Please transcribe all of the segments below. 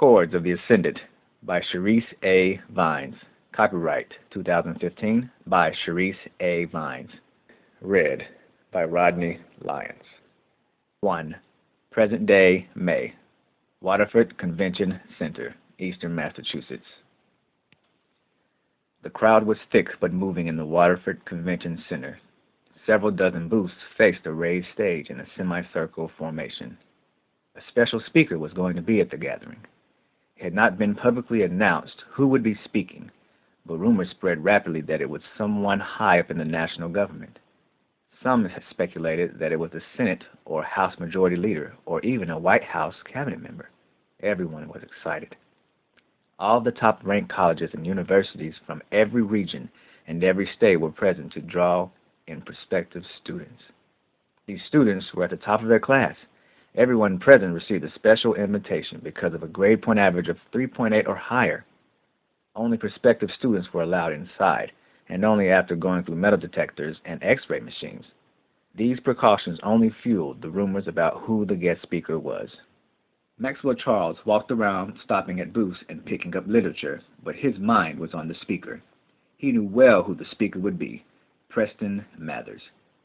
Chords of the Ascendant by Cherese A. Vines. Copyright 2015 by Cherese A. Vines. Read by Rodney Lyons. 1. Present day, May. Waterford Convention Center, Eastern Massachusetts. The crowd was thick but moving in the Waterford Convention Center. Several dozen booths faced a raised stage in a semicircle formation. A special speaker was going to be at the gathering. It had not been publicly announced who would be speaking, but rumors spread rapidly that it was someone high up in the national government. Some had speculated that it was the Senate or House Majority Leader or even a White House cabinet member. Everyone was excited. All the top-ranked colleges and universities from every region and every state were present to draw in prospective students. These students were at the top of their class. Everyone present received a special invitation because of a grade point average of 3.8 or higher. Only prospective students were allowed inside, and only after going through metal detectors and X-ray machines. These precautions only fueled the rumors about who the guest speaker was. Maxwell Charles walked around, stopping at booths and picking up literature, but his mind was on the speaker. He knew well who the speaker would be, Preston Mathers,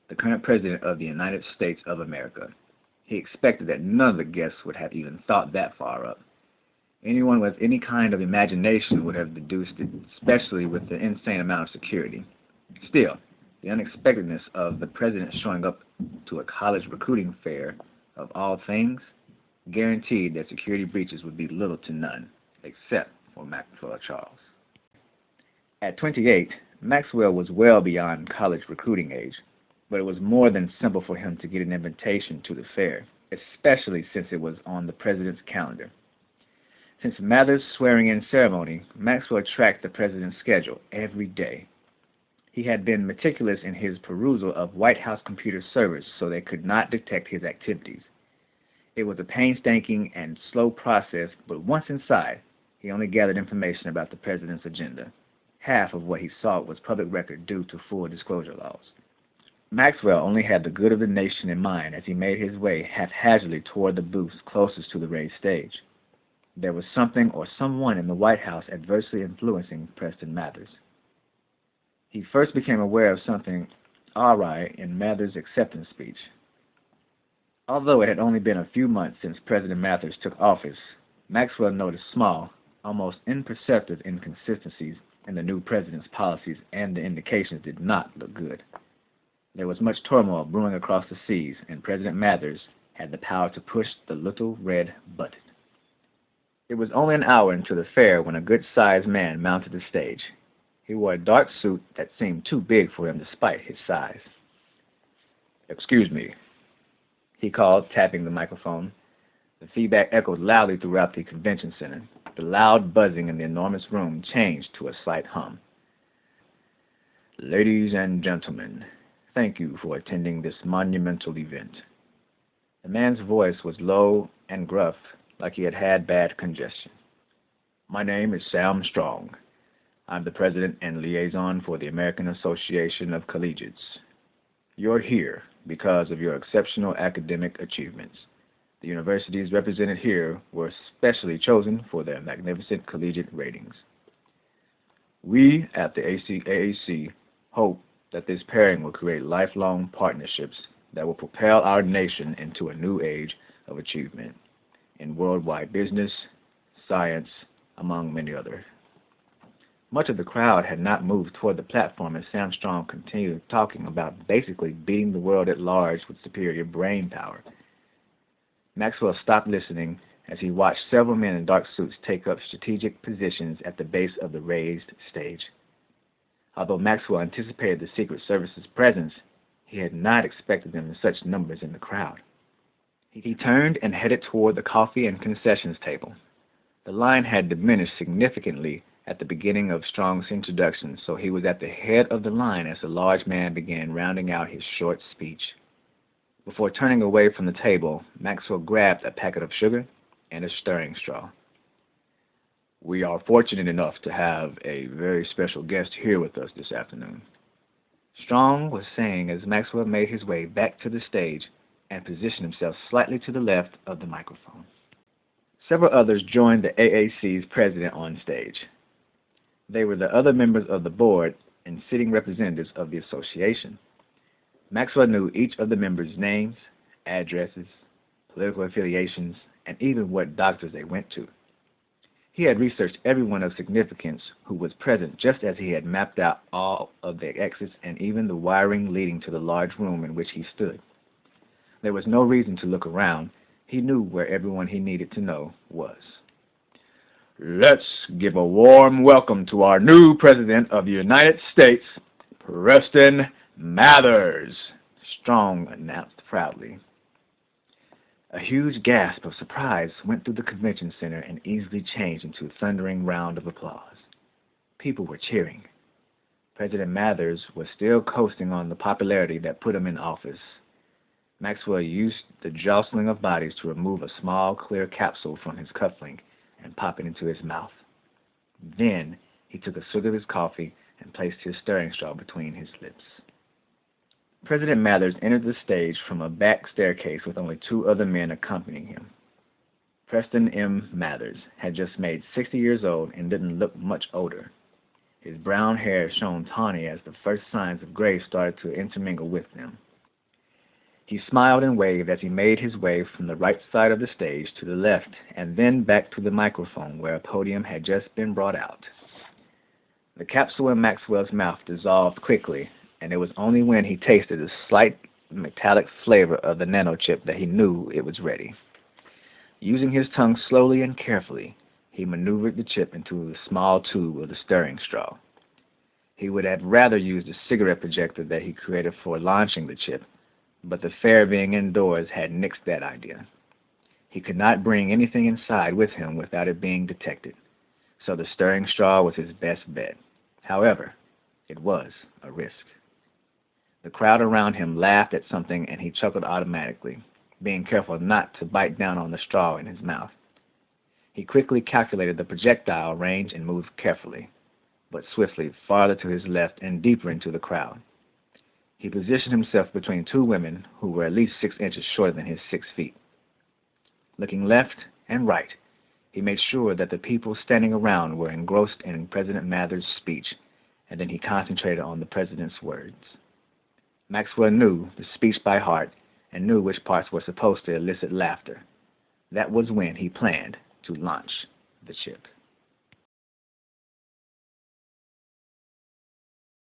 the current President of the United States of America. He expected that none of the guests would have even thought that far up. Anyone with any kind of imagination would have deduced it, especially with the insane amount of security. Still, the unexpectedness of the President showing up to a college recruiting fair of all things guaranteed that security breaches would be little to none, except for Maxwell Charles. At 28, Maxwell was well beyond college recruiting age, but it was more than simple for him to get an invitation to the fair, especially since it was on the President's calendar. Since Mathers' swearing-in ceremony, Maxwell tracked the President's schedule every day. He had been meticulous in his perusal of White House computer servers so they could not detect his activities. It was a painstaking and slow process, but once inside, he only gathered information about the President's agenda. Half of what he saw was public record due to full disclosure laws. Maxwell only had the good of the nation in mind as he made his way haphazardly toward the booths closest to the raised stage. There was something or someone in the White House adversely influencing Preston Mathers. He first became aware of something awry in Mathers' acceptance speech. Although it had only been a few months since President Mathers took office, Maxwell noticed small, almost imperceptible inconsistencies in the new president's policies, and the indications did not look good. There was much turmoil brewing across the seas, and President Mathers had the power to push the little red button. It was only an hour into the fair when a good-sized man mounted the stage. He wore a dark suit that seemed too big for him despite his size. "Excuse me," he called, tapping the microphone. The feedback echoed loudly throughout the convention center. The loud buzzing in the enormous room changed to a slight hum. "Ladies and gentlemen, thank you for attending this monumental event." The man's voice was low and gruff, like he had had bad congestion. "My name is Sam Strong. I'm the president and liaison for the American Association of Collegiates. You're here because of your exceptional academic achievements. The universities represented here were specially chosen for their magnificent collegiate ratings. We at the ACAAC hope that this pairing will create lifelong partnerships that will propel our nation into a new age of achievement in worldwide business, science, among many others." Much of the crowd had not moved toward the platform as Sam Strong continued talking about basically beating the world at large with superior brain power. Maxwell stopped listening as he watched several men in dark suits take up strategic positions at the base of the raised stage. Although Maxwell anticipated the Secret Service's presence, he had not expected them in such numbers in the crowd. He turned and headed toward the coffee and concessions table. The line had diminished significantly at the beginning of Strong's introduction, so he was at the head of the line as the large man began rounding out his short speech. Before turning away from the table, Maxwell grabbed a packet of sugar and a stirring straw. "We are fortunate enough to have a very special guest here with us this afternoon," Strong was saying as Maxwell made his way back to the stage and positioned himself slightly to the left of the microphone. Several others joined the AAC's president on stage. They were the other members of the board and sitting representatives of the association. Maxwell knew each of the members' names, addresses, political affiliations, and even what doctors they went to. He had researched everyone of significance who was present, just as he had mapped out all of the exits and even the wiring leading to the large room in which he stood. There was no reason to look around. He knew where everyone he needed to know was. "Let's give a warm welcome to our new President of the United States, Preston Mathers," Strong announced proudly. A huge gasp of surprise went through the convention center and easily changed into a thundering round of applause. People were cheering. President Mathers was still coasting on the popularity that put him in office. Maxwell used the jostling of bodies to remove a small, clear capsule from his cufflink and pop it into his mouth. Then he took a swig of his coffee and placed his stirring straw between his lips. President Mathers entered the stage from a back staircase with only 2 other men accompanying him. Preston M. Mathers had just made 60 years old and didn't look much older. His brown hair shone tawny as the first signs of gray started to intermingle with them. He smiled and waved as he made his way from the right side of the stage to the left and then back to the microphone where a podium had just been brought out. The capsule in Maxwell's mouth dissolved quickly, and it was only when he tasted the slight metallic flavor of the nanochip that he knew it was ready. Using his tongue slowly and carefully, he maneuvered the chip into the small tube of the stirring straw. He would have rather used a cigarette projector that he created for launching the chip, but the fair being indoors had nixed that idea. He could not bring anything inside with him without it being detected, so the stirring straw was his best bet. However, it was a risk. The crowd around him laughed at something, and he chuckled automatically, being careful not to bite down on the straw in his mouth. He quickly calculated the projectile range and moved carefully, but swiftly, farther to his left and deeper into the crowd. He positioned himself between 2 women who were at least 6 inches shorter than his 6 feet. Looking left and right, he made sure that the people standing around were engrossed in President Mathers' speech, and then he concentrated on the president's words. Maxwell knew the speech by heart and knew which parts were supposed to elicit laughter. That was when he planned to launch the chip.